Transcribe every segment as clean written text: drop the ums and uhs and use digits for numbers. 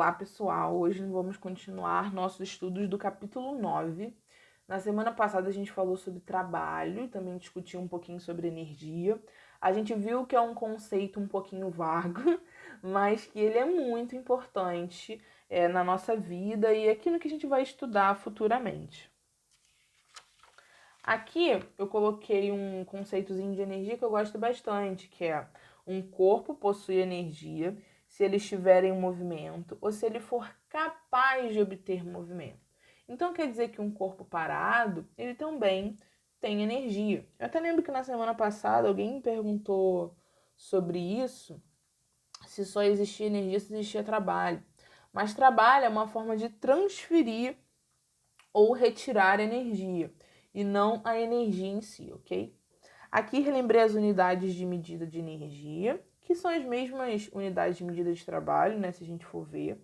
Olá, pessoal! Hoje vamos continuar nossos estudos do capítulo 9. Na semana passada a gente falou sobre trabalho, também discutiu um pouquinho sobre energia. A gente viu que é um conceito um pouquinho vago, mas que ele é muito importante na nossa vida e aquilo que a gente vai estudar futuramente. Aqui eu coloquei um conceitozinho de energia que eu gosto bastante, que é um corpo possui energia se ele estiver em movimento ou se ele for capaz de obter movimento. Então quer dizer que um corpo parado, ele também tem energia. Eu até lembro que na semana passada alguém me perguntou sobre isso, se só existia energia, se existia trabalho. Mas trabalho é uma forma de transferir ou retirar energia, e não a energia em si, ok? Aqui relembrei as unidades de medida de energia, que são as mesmas unidades de medida de trabalho, né, se a gente for ver.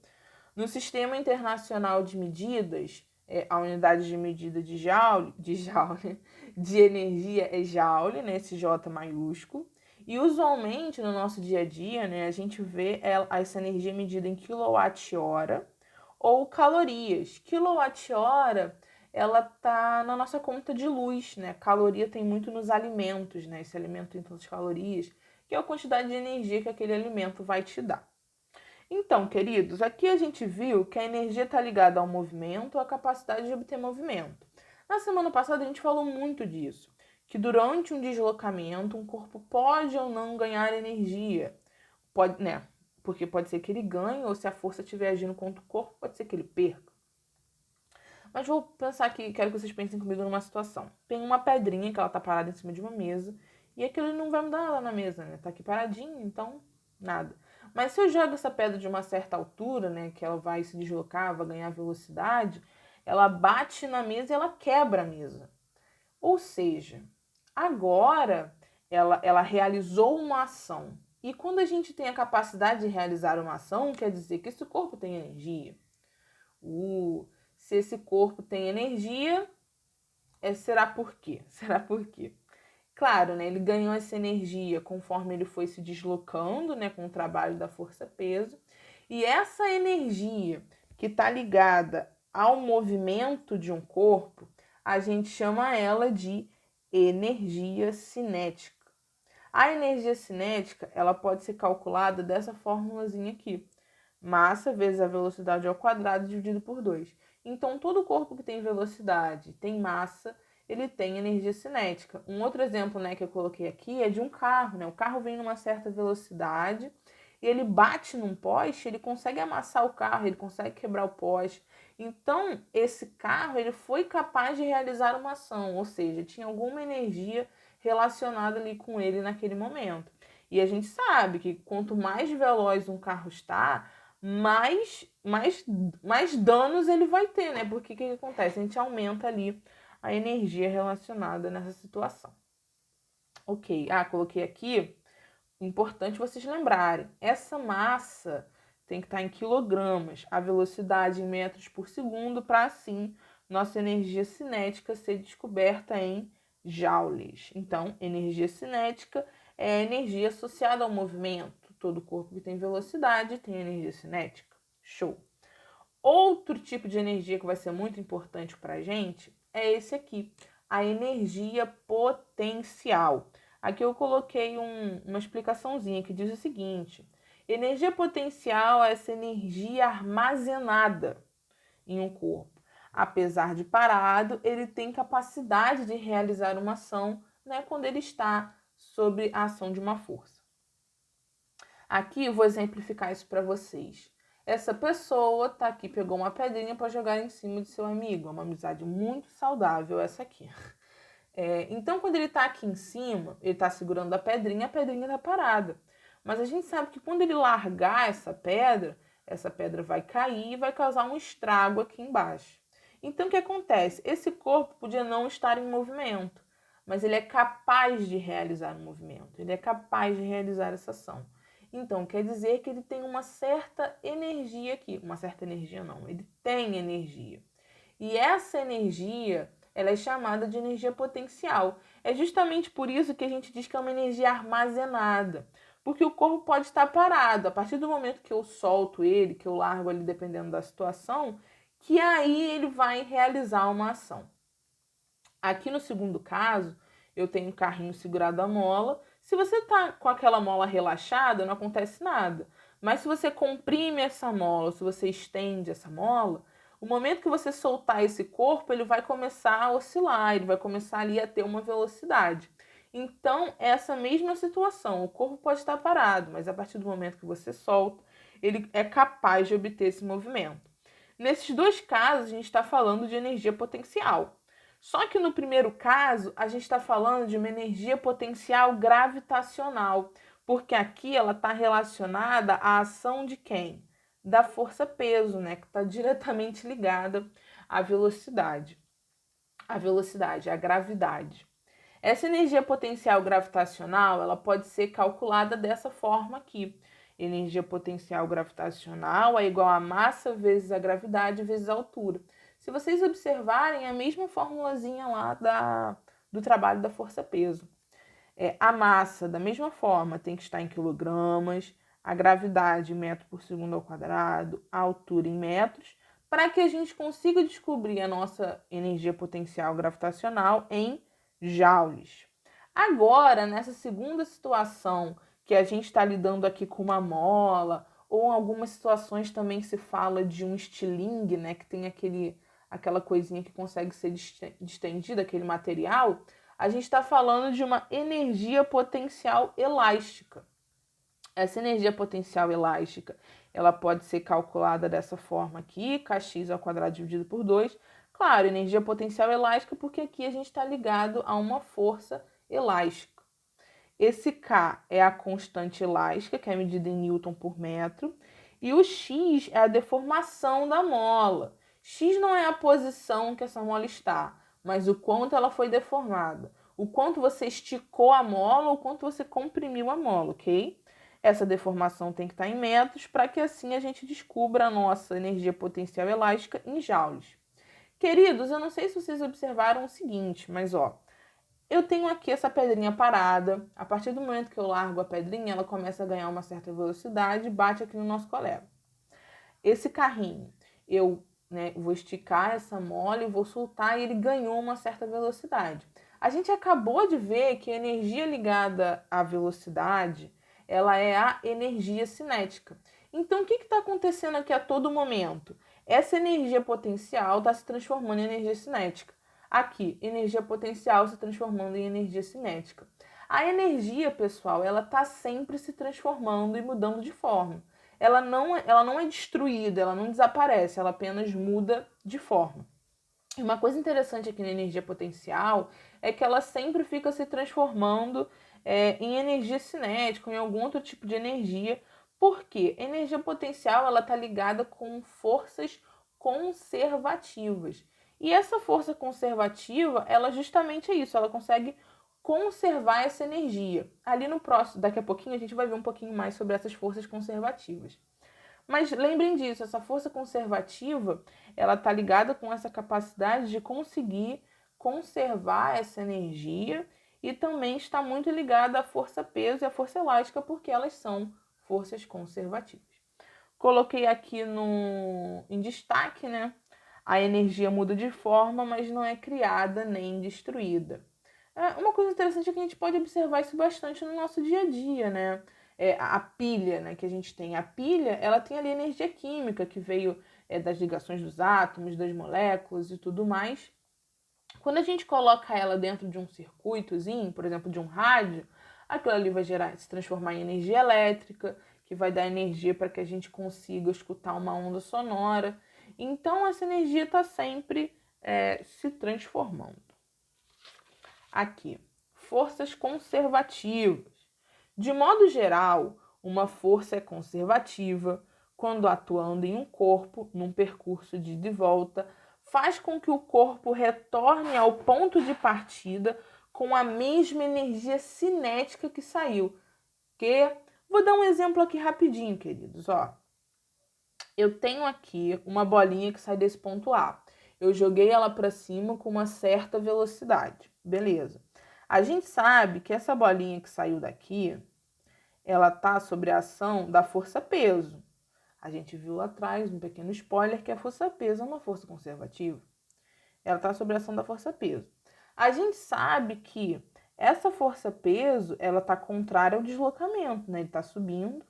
No Sistema Internacional de Medidas, a unidade de medida de joule, de energia é joule, né, esse J maiúsculo. E usualmente no nosso dia a dia, né, a gente vê essa energia medida em quilowatt-hora ou calorias. Quilowatt-hora, ela tá na nossa conta de luz, né? Caloria tem muito nos alimentos, né? Esse alimento tem tantas calorias, que é a quantidade de energia que aquele alimento vai te dar. Então, queridos, aqui a gente viu que a energia está ligada ao movimento ou à capacidade de obter movimento. Na semana passada a gente falou muito disso, que durante um deslocamento um corpo pode ou não ganhar energia. Pode, né? Porque pode ser que ele ganhe, ou se a força estiver agindo contra o corpo, pode ser que ele perca. Mas vou pensar aqui, quero que vocês pensem comigo numa situação. Tem uma pedrinha que ela tá parada em cima de uma mesa, e aquilo não vai mudar nada na mesa, né? Tá aqui paradinho, então nada. Mas se eu jogo essa pedra de uma certa altura, né, que ela vai se deslocar, vai ganhar velocidade, ela bate na mesa e ela quebra a mesa. Ou seja, agora ela realizou uma ação. E quando a gente tem a capacidade de realizar uma ação, quer dizer que esse corpo tem energia. Se esse corpo tem energia, será por quê? Será por quê? Claro, né, ele ganhou essa energia conforme ele foi se deslocando, né, com o trabalho da força-peso. E essa energia que está ligada ao movimento de um corpo, a gente chama ela de energia cinética. A energia cinética, ela pode ser calculada dessa formulazinha aqui. Massa vezes a velocidade ao quadrado dividido por 2. Então, todo corpo que tem velocidade, tem massa, ele tem energia cinética. Um outro exemplo, né, que eu coloquei aqui é de um carro, né? O carro vem numa certa velocidade e ele bate num poste, ele consegue amassar o carro, ele consegue quebrar o poste. Então, esse carro, ele foi capaz de realizar uma ação, ou seja, tinha alguma energia relacionada ali com ele naquele momento. E a gente sabe que quanto mais veloz um carro está, mais danos ele vai ter, né? Porque o que acontece? A gente aumenta ali a energia relacionada nessa situação. Ok, coloquei aqui, importante vocês lembrarem, essa massa tem que estar em quilogramas, a velocidade em metros por segundo, para assim nossa energia cinética ser descoberta em joules. Então, energia cinética é a energia associada ao movimento. Todo corpo que tem velocidade tem energia cinética. Show! Outro tipo de energia que vai ser muito importante para a gente é esse aqui, a energia potencial. Aqui eu coloquei uma explicaçãozinha que diz o seguinte: energia potencial é essa energia armazenada em um corpo. Apesar de parado, ele tem capacidade de realizar uma ação, né, quando ele está sob a ação de uma força. Aqui eu vou exemplificar isso para vocês. Essa pessoa tá aqui, pegou uma pedrinha para jogar em cima de seu amigo. É uma amizade muito saudável essa aqui. Então, quando ele está aqui em cima, ele está segurando a pedrinha está parada. Mas a gente sabe que quando ele largar essa pedra vai cair e vai causar um estrago aqui embaixo. Então, o que acontece? Esse corpo podia não estar em movimento, mas ele é capaz de realizar um movimento, ele é capaz de realizar essa ação. Então, quer dizer que ele tem uma certa energia aqui. Uma certa energia não, ele tem energia. E essa energia, ela é chamada de energia potencial. É justamente por isso que a gente diz que é uma energia armazenada. Porque o corpo pode estar parado. A partir do momento que eu solto ele, que eu largo ali, dependendo da situação, que aí ele vai realizar uma ação. Aqui no segundo caso, eu tenho o carrinho segurado à mola. Se você tá com aquela mola relaxada, não acontece nada. Mas se você comprime essa mola, se você estende essa mola, o momento que você soltar esse corpo, ele vai começar a oscilar, ele vai começar ali a ter uma velocidade. Então, essa mesma situação, o corpo pode estar parado, mas a partir do momento que você solta, ele é capaz de obter esse movimento. Nesses dois casos, a gente está falando de energia potencial. Só que no primeiro caso, a gente está falando de uma energia potencial gravitacional, porque aqui ela está relacionada à ação de quem? Da força-peso, né? Que está diretamente ligada à velocidade. À gravidade. Essa energia potencial gravitacional, ela pode ser calculada dessa forma aqui. Energia potencial gravitacional é igual a massa vezes a gravidade vezes a altura. Se vocês observarem, é a mesma formulazinha lá do trabalho da força-peso. A massa, da mesma forma, tem que estar em quilogramas, a gravidade em metro por segundo ao quadrado, a altura em metros, para que a gente consiga descobrir a nossa energia potencial gravitacional em joules. Agora, nessa segunda situação, que a gente está lidando aqui com uma mola, ou em algumas situações também se fala de um estilingue, né, que tem aquela coisinha que consegue ser distendida, aquele material, a gente está falando de uma energia potencial elástica. Essa energia potencial elástica, ela pode ser calculada dessa forma aqui, kx ao quadrado dividido por 2. Claro, energia potencial elástica, porque aqui a gente está ligado a uma força elástica. Esse K é a constante elástica, que é medida em Newton por metro, e o X é a deformação da mola. X não é a posição que essa mola está, mas o quanto ela foi deformada. O quanto você esticou a mola ou o quanto você comprimiu a mola, ok? Essa deformação tem que estar em metros para que assim a gente descubra a nossa energia potencial elástica em joules. Queridos, eu não sei se vocês observaram o seguinte, mas eu tenho aqui essa pedrinha parada. A partir do momento que eu largo a pedrinha, ela começa a ganhar uma certa velocidade e bate aqui no nosso colega. Esse carrinho, eu vou esticar essa mola e vou soltar e ele ganhou uma certa velocidade. A gente acabou de ver que a energia ligada à velocidade, ela é a energia cinética. Então, o que está acontecendo aqui a todo momento? Essa energia potencial está se transformando em energia cinética. Aqui, energia potencial se transformando em energia cinética. A energia, pessoal, ela está sempre se transformando e mudando de forma. Ela não é destruída, ela não desaparece, ela apenas muda de forma. E uma coisa interessante aqui na energia potencial é que ela sempre fica se transformando em energia cinética, em algum outro tipo de energia. Por quê? A energia potencial ela está ligada com forças conservativas. E essa força conservativa, ela justamente é isso, ela consegue conservar essa energia. Ali no próximo, daqui a pouquinho, a gente vai ver um pouquinho mais sobre essas forças conservativas. Mas lembrem disso, essa força conservativa, ela está ligada com essa capacidade de conseguir conservar essa energia e também está muito ligada à força peso e à força elástica, porque elas são forças conservativas. Coloquei aqui em destaque, né? A energia muda de forma, mas não é criada nem destruída. Uma coisa interessante é que a gente pode observar isso bastante no nosso dia a dia, né? A pilha, né, que a gente tem. A pilha, ela tem ali energia química que veio das ligações dos átomos, das moléculas e tudo mais. Quando a gente coloca ela dentro de um circuitozinho, por exemplo, de um rádio, aquilo ali vai se transformar em energia elétrica, que vai dar energia para que a gente consiga escutar uma onda sonora. Então, essa energia está sempre se transformando. Aqui, forças conservativas. De modo geral, uma força é conservativa quando atuando em um corpo, num percurso de ida e volta, faz com que o corpo retorne ao ponto de partida com a mesma energia cinética que saiu. Vou dar um exemplo aqui rapidinho, queridos. Eu tenho aqui uma bolinha que sai desse ponto A. Eu joguei ela para cima com uma certa velocidade. Beleza. A gente sabe que essa bolinha que saiu daqui, ela está sob a ação da força-peso. A gente viu lá atrás, um pequeno spoiler, que a força-peso é uma força conservativa. Ela está sob a ação da força-peso. A gente sabe que essa força-peso, ela está contrária ao deslocamento, né? Ele está subindo.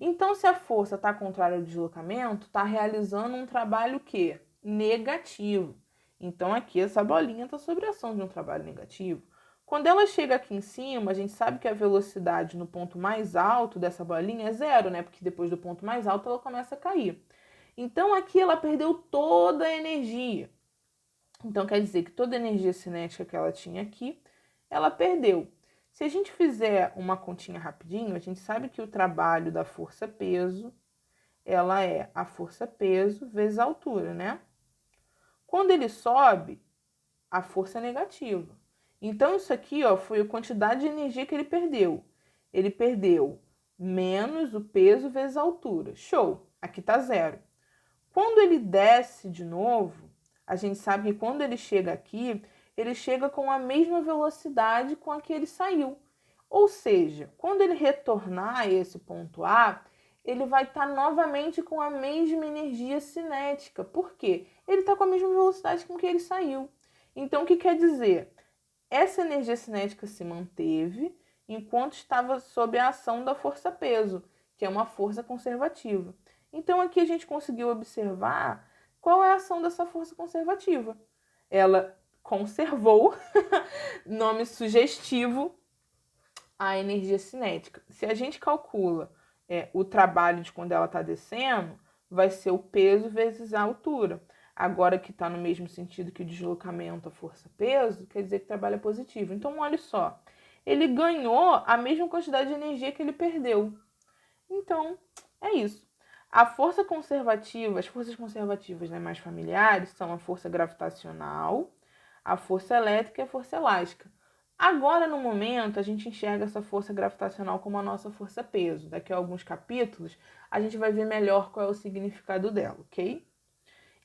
Então, se a força está contrária ao deslocamento, está realizando um trabalho que? Negativo. Então, aqui essa bolinha está sob a ação de um trabalho negativo. Quando ela chega aqui em cima, a gente sabe que a velocidade no ponto mais alto dessa bolinha é zero, né? Porque depois do ponto mais alto ela começa a cair. Então, aqui ela perdeu toda a energia. Então, quer dizer que toda a energia cinética que ela tinha aqui, ela perdeu. Se a gente fizer uma continha rapidinho, a gente sabe que o trabalho da força-peso, ela é a força-peso vezes a altura, né? Quando ele sobe, a força é negativa. Então, isso aqui, ó, foi a quantidade de energia que ele perdeu. Ele perdeu menos o peso vezes a altura. Show! Aqui tá zero. Quando ele desce de novo, a gente sabe que quando ele chega aqui, ele chega com a mesma velocidade com a que ele saiu. Ou seja, quando ele retornar a esse ponto A, ele vai estar novamente com a mesma energia cinética. Por quê? Ele está com a mesma velocidade com que ele saiu. Então, o que quer dizer? Essa energia cinética se manteve enquanto estava sob a ação da força-peso, que é uma força conservativa. Então, aqui a gente conseguiu observar qual é a ação dessa força conservativa. Ela conservou, nome sugestivo, a energia cinética. Se a gente calcula o trabalho de quando ela está descendo, vai ser o peso vezes a altura. Agora que está no mesmo sentido que o deslocamento, a força-peso, quer dizer que o trabalho é positivo. Então, olha só, ele ganhou a mesma quantidade de energia que ele perdeu. Então, é isso. A força conservativa, as forças conservativas, né, mais familiares são a força gravitacional, a força elétrica e a força elástica. Agora, no momento, a gente enxerga essa força gravitacional como a nossa força-peso. Daqui a alguns capítulos, a gente vai ver melhor qual é o significado dela, ok?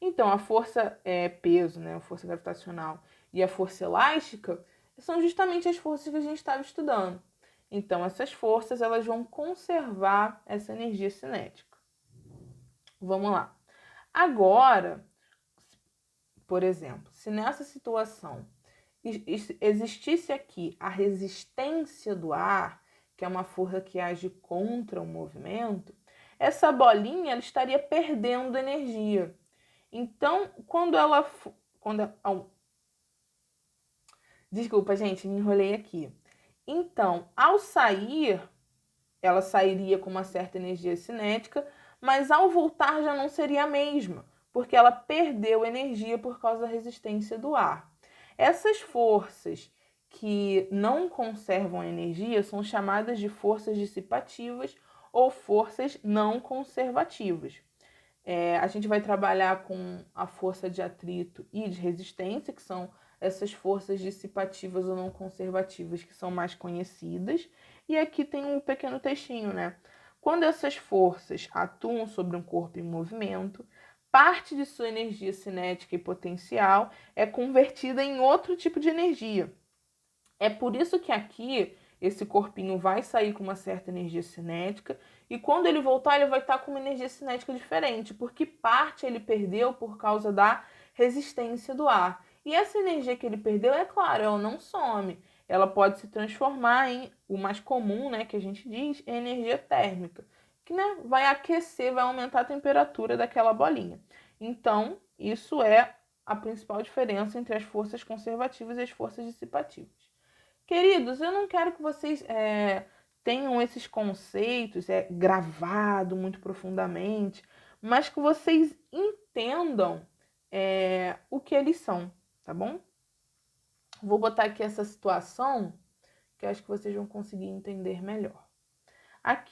Então, a força peso, né, a força gravitacional e a força elástica são justamente as forças que a gente estava estudando. Então, essas forças elas vão conservar essa energia cinética. Vamos lá. Agora, por exemplo, se nessa situação existisse aqui a resistência do ar, que é uma força que age contra o movimento, essa bolinha ela estaria perdendo energia. Então, desculpa, gente, me enrolei aqui. Então, ao sair, ela sairia com uma certa energia cinética, mas ao voltar já não seria a mesma, porque ela perdeu energia por causa da resistência do ar. Essas forças que não conservam energia são chamadas de forças dissipativas ou forças não conservativas. A gente vai trabalhar com a força de atrito e de resistência, que são essas forças dissipativas ou não conservativas que são mais conhecidas. E aqui tem um pequeno textinho, né? Quando essas forças atuam sobre um corpo em movimento, parte de sua energia cinética e potencial é convertida em outro tipo de energia. É por isso que aqui esse corpinho vai sair com uma certa energia cinética e quando ele voltar ele vai estar com uma energia cinética diferente, porque parte ele perdeu por causa da resistência do ar. E essa energia que ele perdeu, é claro, ela não some. Ela pode se transformar em, o mais comum, né, que a gente diz, é energia térmica, que, né, vai aquecer, vai aumentar a temperatura daquela bolinha. Então, isso é a principal diferença entre as forças conservativas e as forças dissipativas. Queridos, eu não quero que vocês tenham esses conceitos gravados muito profundamente, mas que vocês entendam o que eles são, tá bom? Vou botar aqui essa situação que eu acho que vocês vão conseguir entender melhor. Aqui